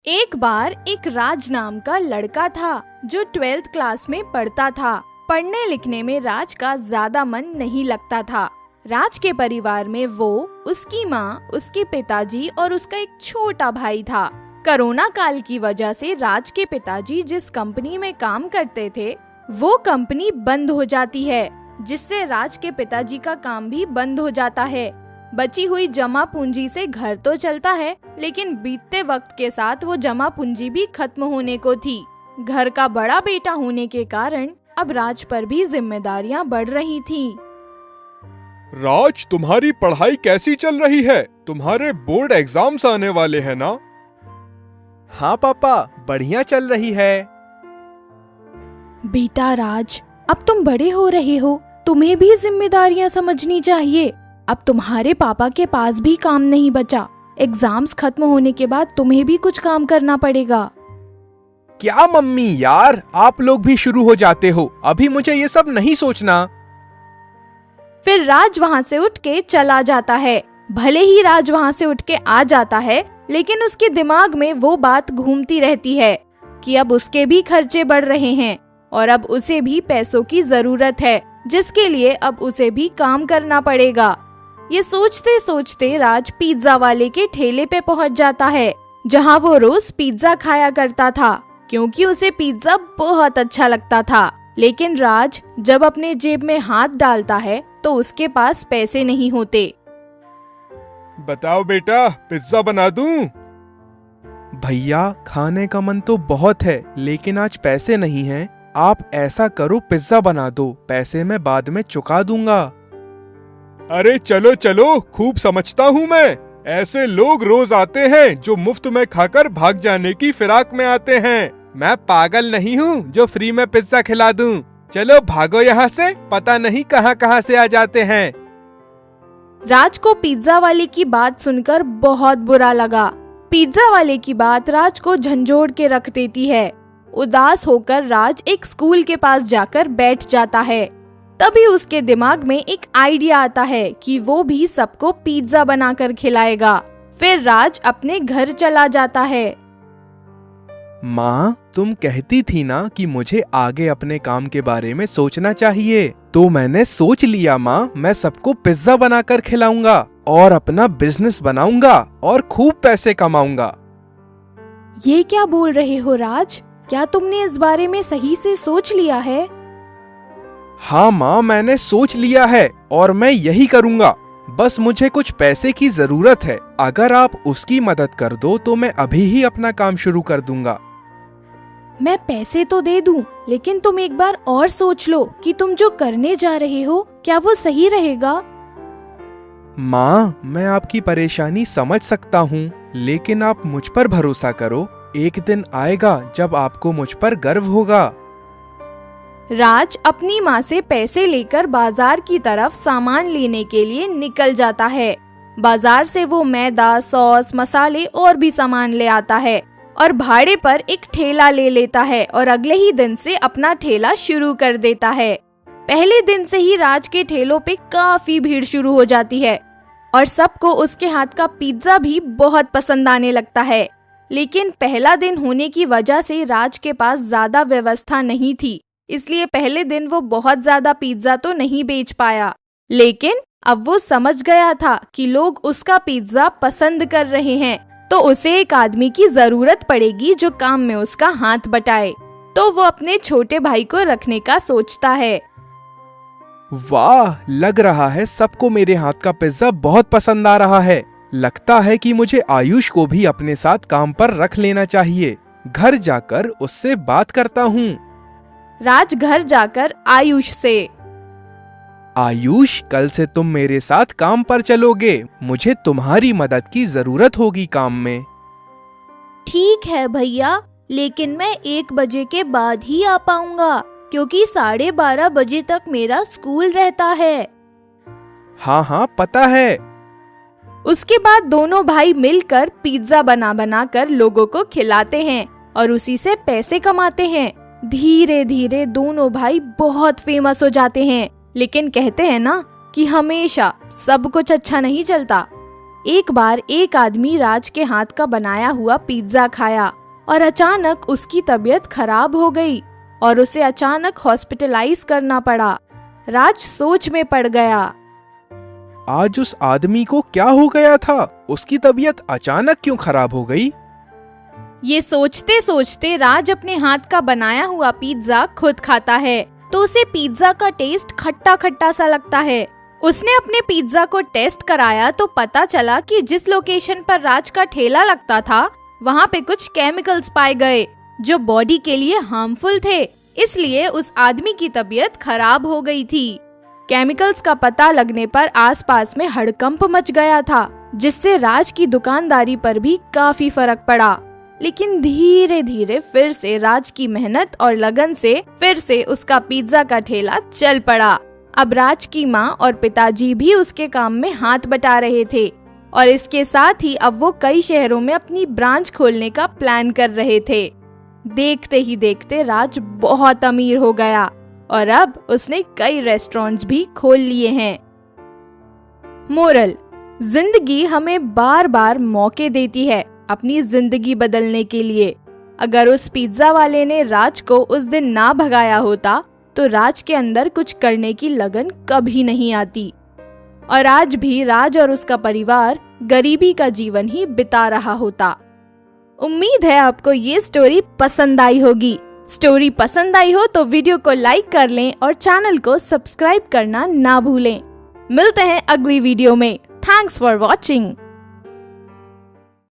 एक बार एक राज नाम का लड़का था जो 12th क्लास में पढ़ता था। पढ़ने लिखने में राज का ज्यादा मन नहीं लगता था। राज के परिवार में वो, उसकी माँ, उसके पिताजी और उसका एक छोटा भाई था। कोरोना काल की वजह से राज के पिताजी जिस कंपनी में काम करते थे वो कंपनी बंद हो जाती है, जिससे राज के पिताजी का काम भी बंद हो जाता है। बची हुई जमा पूंजी से घर तो चलता है, लेकिन बीतते वक्त के साथ वो जमा पूंजी भी खत्म होने को थी। घर का बड़ा बेटा होने के कारण अब राज पर भी जिम्मेदारियां बढ़ रही थीं। राज, तुम्हारी पढ़ाई कैसी चल रही है? तुम्हारे बोर्ड एग्जाम्स आने वाले हैं ना? हाँ पापा, बढ़िया चल रही है। बेटा राज, अब तुम बड़े हो रहे हो, तुम्हें भी जिम्मेदारियां समझनी चाहिए। अब तुम्हारे पापा के पास भी काम नहीं बचा। एग्जाम्स खत्म होने के बाद तुम्हें भी कुछ काम करना पड़ेगा। क्या मम्मी यार, आप लोग भी शुरू हो जाते हो। अभी मुझे ये सब नहीं सोचना। फिर राज वहाँ से उठ के चला जाता है। भले ही राज वहाँ से उठ के आ जाता है, लेकिन उसके दिमाग में वो बात घूमती रहती है कि अब उसके भी खर्चे बढ़ रहे हैं और अब उसे भी पैसों की जरूरत है, जिसके लिए अब उसे भी काम करना पड़ेगा। ये सोचते सोचते राज पिज्जा वाले के ठेले पे पहुंच जाता है, जहां वो रोज पिज्जा खाया करता था, क्योंकि उसे पिज्जा बहुत अच्छा लगता था। लेकिन राज जब अपने जेब में हाथ डालता है तो उसके पास पैसे नहीं होते। बताओ बेटा, पिज्जा बना दूं? भैया, खाने का मन तो बहुत है, लेकिन आज पैसे नहीं हैं। आप ऐसा करो, पिज्जा बना दो, पैसे मैं बाद में चुका दूंगा। अरे चलो चलो, खूब समझता हूँ मैं। ऐसे लोग रोज आते हैं जो मुफ्त में खाकर भाग जाने की फिराक में आते हैं। मैं पागल नहीं हूँ जो फ्री में पिज्जा खिला दूं। चलो भागो यहाँ से, पता नहीं कहाँ कहाँ से आ जाते हैं। राज को पिज्जा वाले की बात सुनकर बहुत बुरा लगा। पिज्जा वाले की बात राज को झंझोड़ के रख देती है। उदास होकर राज एक स्कूल के पास जाकर बैठ जाता है। तभी उसके दिमाग में एक आइडिया आता है कि वो भी सबको पिज्जा बनाकर खिलाएगा। फिर राज अपने घर चला जाता है। माँ, तुम कहती थी ना कि मुझे आगे अपने काम के बारे में सोचना चाहिए, तो मैंने सोच लिया माँ। मैं सबको पिज्जा बनाकर खिलाऊंगा और अपना बिजनेस बनाऊंगा और खूब पैसे कमाऊंगा। ये क्या बोल रहे हो राज? क्या तुमने इस बारे में सही से सोच लिया है? हाँ माँ, मैंने सोच लिया है और मैं यही करूँगा। बस मुझे कुछ पैसे की जरूरत है। अगर आप उसकी मदद कर दो तो मैं अभी ही अपना काम शुरू कर दूंगा। मैं पैसे तो दे दूं, लेकिन तुम एक बार और सोच लो कि तुम जो करने जा रहे हो क्या वो सही रहेगा? माँ, मैं आपकी परेशानी समझ सकता हूँ, लेकिन आप मुझ पर भरोसा करो। एक दिन आएगा जब आपको मुझ पर गर्व होगा। राज अपनी माँ से पैसे लेकर बाजार की तरफ सामान लेने के लिए निकल जाता है। बाजार से वो मैदा, सॉस, मसाले और भी सामान ले आता है और भाड़े पर एक ठेला ले लेता है और अगले ही दिन से अपना ठेला शुरू कर देता है। पहले दिन से ही राज के ठेलों पे काफी भीड़ शुरू हो जाती है और सबको उसके हाथ का पिज्जा भी बहुत पसंद आने लगता है। लेकिन पहला दिन होने की वजह से राज के पास ज्यादा व्यवस्था नहीं थी, इसलिए पहले दिन वो बहुत ज्यादा पिज्जा तो नहीं बेच पाया। लेकिन अब वो समझ गया था कि लोग उसका पिज्जा पसंद कर रहे हैं, तो उसे एक आदमी की जरूरत पड़ेगी जो काम में उसका हाथ बटाए। तो वो अपने छोटे भाई को रखने का सोचता है। वाह, लग रहा है सबको मेरे हाथ का पिज्जा बहुत पसंद आ रहा है। लगता है कि मुझे आयुष को भी अपने साथ काम पर रख लेना चाहिए। घर जाकर उससे बात करता हूँ। राज घर जाकर आयुष से, आयुष, कल से तुम मेरे साथ काम पर चलोगे। मुझे तुम्हारी मदद की जरूरत होगी काम में। ठीक है भैया, लेकिन मैं 1 बजे के बाद ही आ पाऊंगा, क्योंकि 12:30 बजे तक मेरा स्कूल रहता है। हाँ हाँ, पता है। उसके बाद दोनों भाई मिलकर पिज्जा बना बना कर लोगों को खिलाते हैं और उसी से पैसे कमाते हैं। धीरे धीरे दोनों भाई बहुत फेमस हो जाते हैं, लेकिन कहते हैं ना कि हमेशा सब कुछ अच्छा नहीं चलता। एक बार एक आदमी राज के हाथ का बनाया हुआ पिज्जा खाया और अचानक उसकी तबीयत खराब हो गई और उसे अचानक हॉस्पिटलाइज करना पड़ा। राज सोच में पड़ गया। आज उस आदमी को क्या हो गया था? उसकी तबीयत अचानक क्यों खराब हो गई? ये सोचते सोचते राज अपने हाथ का बनाया हुआ पिज्जा खुद खाता है तो उसे पिज्जा का टेस्ट खट्टा खट्टा सा लगता है। उसने अपने पिज्जा को टेस्ट कराया तो पता चला कि जिस लोकेशन पर राज का ठेला लगता था वहाँ पे कुछ केमिकल्स पाए गए जो बॉडी के लिए हार्मफुल थे, इसलिए उस आदमी की तबीयत खराब हो गई थी। केमिकल्स का पता लगने पर आसपास में हड़कंप मच गया था, जिससे राज की दुकानदारी पर भी काफी फर्क पड़ा। लेकिन धीरे धीरे फिर से राज की मेहनत और लगन से फिर से उसका पिज्जा का ठेला चल पड़ा। अब राज की माँ और पिताजी भी उसके काम में हाथ बटा रहे थे और इसके साथ ही अब वो कई शहरों में अपनी ब्रांच खोलने का प्लान कर रहे थे। देखते ही देखते राज बहुत अमीर हो गया और अब उसने कई रेस्टोरेंट्स भी खोल लिए हैं। मोरल: जिंदगी हमें बार बार मौके देती है अपनी जिंदगी बदलने के लिए। अगर उस पिज्जा वाले ने राज को उस दिन ना भगाया होता तो राज के अंदर कुछ करने की लगन कभी नहीं आती और आज भी राज और उसका परिवार गरीबी का जीवन ही बिता रहा होता। उम्मीद है आपको ये स्टोरी पसंद आई होगी। स्टोरी पसंद आई हो तो वीडियो को लाइक कर लें और चैनल को सब्सक्राइब करना ना भूलें। मिलते हैं अगली वीडियो में। Thanks for watching.